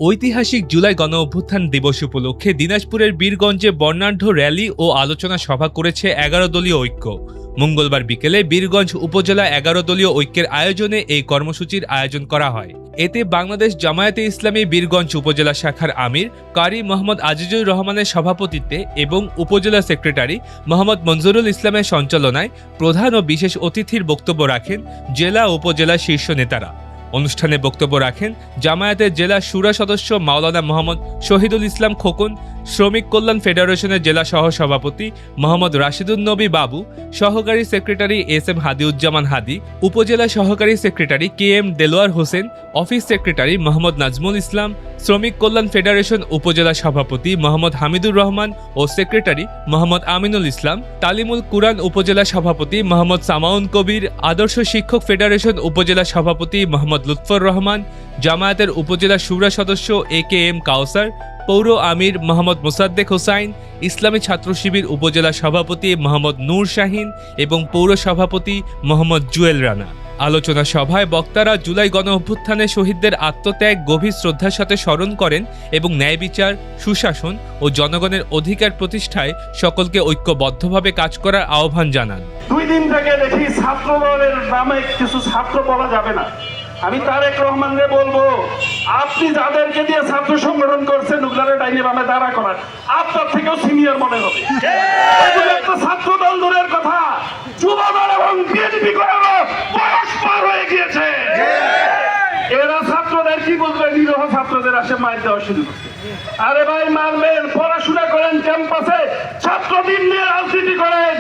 ঐতিহাসিক জুলাই গণঅভ্যুত্থান দিবস উপলক্ষে দিনাজপুরের বীরগঞ্জে বর্ণাঢ্য র্যালি ও আলোচনা সভা করেছে ১১ দলীয় ঐক্য। মঙ্গলবার বিকেলে বীরগঞ্জ উপজেলা ১১ দলীয় ঐক্যের আয়োজনে এই কর্মসূচির আয়োজন করা হয়। এতে বাংলাদেশ জামায়াতে ইসলামী বীরগঞ্জ উপজেলা শাখার আমির কারি মোহাম্মদ আজিজুর রহমানের সভাপতিত্বে এবং উপজেলা সেক্রেটারি মোহাম্মদ মঞ্জুরুল ইসলামের সঞ্চালনায় প্রধান ও বিশেষ অতিথির বক্তব্য রাখেন জেলা ও উপজেলা শীর্ষ নেতারা। অনুষ্ঠানে বক্তব্য রাখেন জামায়াতের জেলা শুরা সদস্য মাওলানা মোহাম্মদ শহীদুল ইসলাম খোকন, শ্রমিক কল্যাণ ফেডারেশনের জেলা সহ সভাপতি মোহাম্মদ রাশিদুন নবী বাবু, সহকারী সেক্রেটারি এস.এম. হাদিউজ্জামান হাদি, উপজেলা সহকারী secretary K M. Delwar Hossain, office secretary Mohammad Nazmul Islam, শ্রমিক কল্যাণ ফেডারেশন উপজেলা সভাপতি মোহাম্মদ হামিদুর রহমান ও সেক্রেটারি মোহাম্মদ আমিনুল ইসলাম, তালিমুল কুরআন উপজেলা সভাপতি মোহাম্মদ সামাউন কবির, আদর্শ শিক্ষক ফেডারেশন উপজেলা সভাপতি মোহাম্মদ লুৎফর রহমান, জামায়াতের উপজেলা শুরা সদস্য এ.কে.এম. কাউসার, পৌর আমির মোহাম্মদ মোসাদ্দেক হোসাইন, ইসলামী ছাত্র শিবির উপজেলা সভাপতি মোহাম্মদ নূর শাহিন এবং পৌর সভাপতি মোহাম্মদ জুয়েল রানা। আলোচনা সভায় বক্তারা জুলাই গণঅভ্যুত্থানে শহীদদের আত্মত্যাগ গভীর শ্রদ্ধার সাথে স্মরণ করেন এবং ন্যায় বিচার, সুশাসন ও জনগণের অধিকার প্রতিষ্ঠায় সকলকে ঐক্যবদ্ধভাবে কাজ করার আহ্বান জানান। 2 দিন থেকে দেখি ছাত্রদলের নামে কিছু ছাত্র বলা যাবে না। আমি তারেক রহমানকে বলবো, আপনি যাদেরকে দিয়ে ছাত্র সংগঠন করছেন ওগুলারে ডাইনে বামে দাঁড়া করার, আপনার থেকেও সিনিয়র মনে হবে। এগুলো একটা ছাত্র দল দূরের কথা, যুব দল এবং বিএনপি করারও বয়স পার হয়ে গিয়েছে। এরা ছাত্রদের কি বলবে, নিরহ ছাত্রদের আসে মাইর দেওয়া শুরু করছে। আরে ভাই মারবেন, পড়াশোনা করেন ক্যাম্পাসে, ছাত্রদিন নিয়ে রাজনীতি করেন।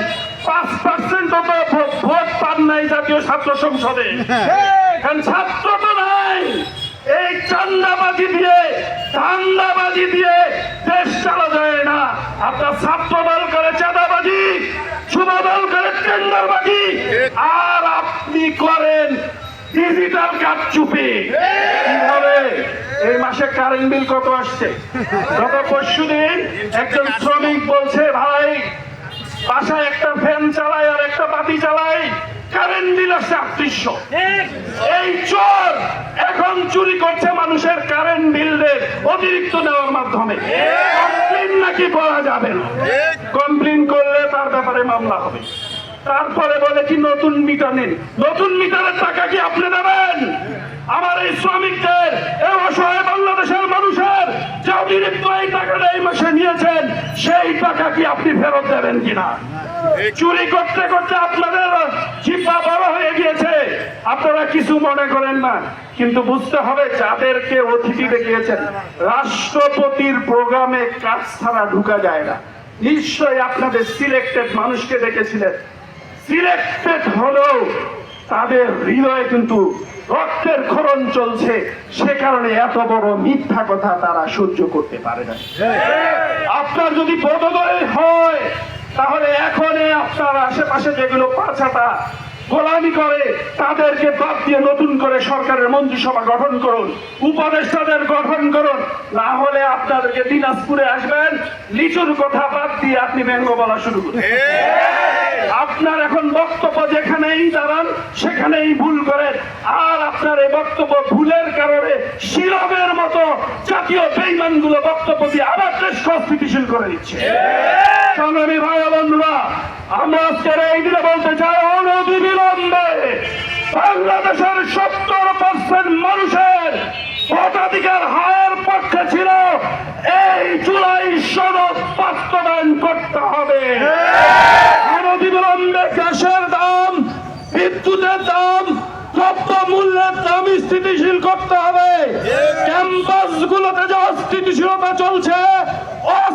5% তো ভোট পান নাই জাতীয় ছাত্র সংসদে, কারণ ছাত্র তো নাই। এই চান্দাবাজি দিয়ে, ধান্দাবাজি দিয়ে দেশ চালা যায় না। আপনার ছাত্র দল করে চাঁদাবাজি, যুব দল করে টেন্ডারবাজি, আর আপনি করেন ডিজিটাল কারচুপি। কিভাবে? এই মাসে কারেন্ট বিল কত আসছে? গত পরশুদিন একজন শ্রমিক বলছে, ভাই বাসায় একটা ফ্যান চালাই আর একটা বাতি চালাই, কারেন্ট বিল আসছে 3800। এই চোর এখন চুরি করছে মানুষের কারেন্ট বিলের অতিরিক্ত নেওয়ার মাধ্যমে। কমপ্লেন নাকি করা যাবে না, কমপ্লেন করলে তার ব্যাপারে মামলা হবে। তারপরে বলে কি নতুন মিটার নিন, নতুন মিটারের টাকা কি আপনি দেবেন? আমার এই শ্রমিকদের, এই অসহায় বাংলাদেশের মানুষের যে অতিরিক্ত এই টাকাটা এই মাসে নিয়েছেন, সেই টাকা কি আপনি ফেরত দেবেন কিনা? চুরি করতে করতে আপনাদের জিহ্বা বড় হয়ে গিয়েছে, আপনারা কিছু মনে করেন না। কিন্তু বুঝতে হবে, যাদেরকে অতিথি দেখিয়েছেন, রাষ্ট্রপতির প্রোগ্রামে কাজ ছাড়া ঢুকা যায় না। নিশ্চয়ই আপনাদের সিলেক্টেড মানুষকে দেখেছিলেন, সিলেক্টেড হলেও তাদের হৃদয়ে কিন্তু রক্তের ক্ষরণ চলছে, সে কারণে এত বড় মিথ্যা কথা তারা সহ্য করতে পারে না। আপনার যদি পদদয় হয়, তাহলে এখন আপনার আশেপাশে যেগুলো পাছাটা গোলামি করে তাদেরকে বাদ দিয়ে নতুন করে সরকারের মন্ত্রিসভা গঠন করুন, উপদেষ্টাদের গঠন করুন। না হলে আপনাদেরকে দিনাজপুরে আসবেন, লিচুর কথা বাদ দিয়ে আপনি ব্যঙ্গ বলা শুরু করুন। আপনার এখন বক্তব্য যেখানেই দাঁড়ান সেখানেই ভুল করেন, আর আপনার এই বক্তব্য ভুলের কারণে শিরবের মতো জাতীয় বেঈমানগুলো বক্তব্য দিয়ে আবার দেশকে অস্থিতিশীল করে দিচ্ছে। সংগ্রামী ভাই বন্ধুরা, আমরা আজকের এই দিনে বলতে চাই, অনতিবিলম্বে বাংলাদেশের 70% মানুষের ভোটাধিকার হারের পক্ষে ছিল, এই জুলাই সনদ বাস্তবায়ন করতে হবে। অনতিবিলম্বে গ্যাসের দাম, বিদ্যুতের দাম, দ্রব্য মূল্যের দাম স্থিতিশীল করতে হবে। ক্যাম্পাসগুলোতে যে অস্থিতিশীলতা চলছে,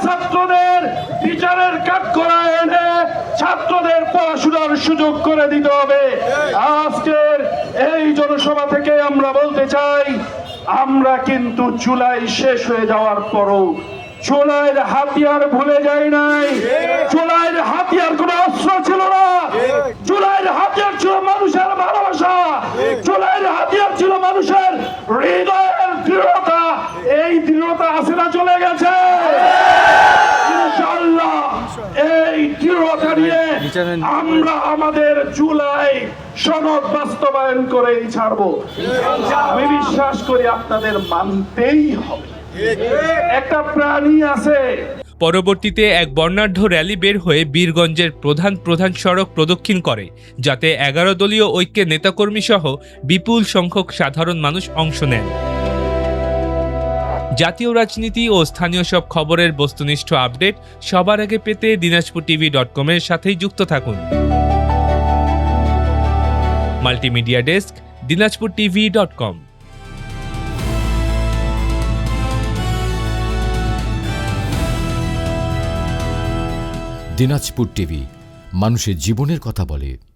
ছাত্রদের বিচারের কাঠগড়া এনে ছাত্রদের পড়াশোনার সুযোগ করে দিতে হবে। আজকের এই জনসভা থেকে আমরা বলতে চাই, আমরা কিন্তু জুলাই শেষ হয়ে যাওয়ার পরও জুলাইয়ের হাতিয়ার ভুলে যাই নাই। জুলাইয়ের হাতিয়ার কোন অস্ত্র ছিল না, জুলাইয়ের হাতিয়ার ছিল মানুষের ভালোবাসা, জুলাইয়ের হাতিয়ার ছিল মানুষের হৃদয়ের দৃঢ়তা। এই দৃঢ়তা আছে না চলে গেছে? ইনশাআল্লাহ এই দৃঢ়তা নিয়ে আমরা আমাদের জুলাই সনদ বাস্তবায়ন করেই ছাড়বো। আমি বিশ্বাস করি আপনাদের মানতেই হবে। একটা প্রাণী আছে, পরবর্তীতে এক বর্ণাঢ্য র্যালি বের হয়ে বীরগঞ্জের প্রধান সড়ক প্রদক্ষিণ করে, যাতে 11 দলীয় ঐক্যের নেতাকর্মী সহ বিপুল সংখ্যক সাধারণ মানুষ অংশ নেন। জাতীয় রাজনীতি ও স্থানীয় সব খবরের বস্তুনিষ্ঠ আপডেট সবার আগে পেতে dinajpurtv.com এর সাথেই যুক্ত থাকুন। Multimedia desk, dinajpurtv.com। Dinajpur TV, মানুষের জীবনের কথা বলে।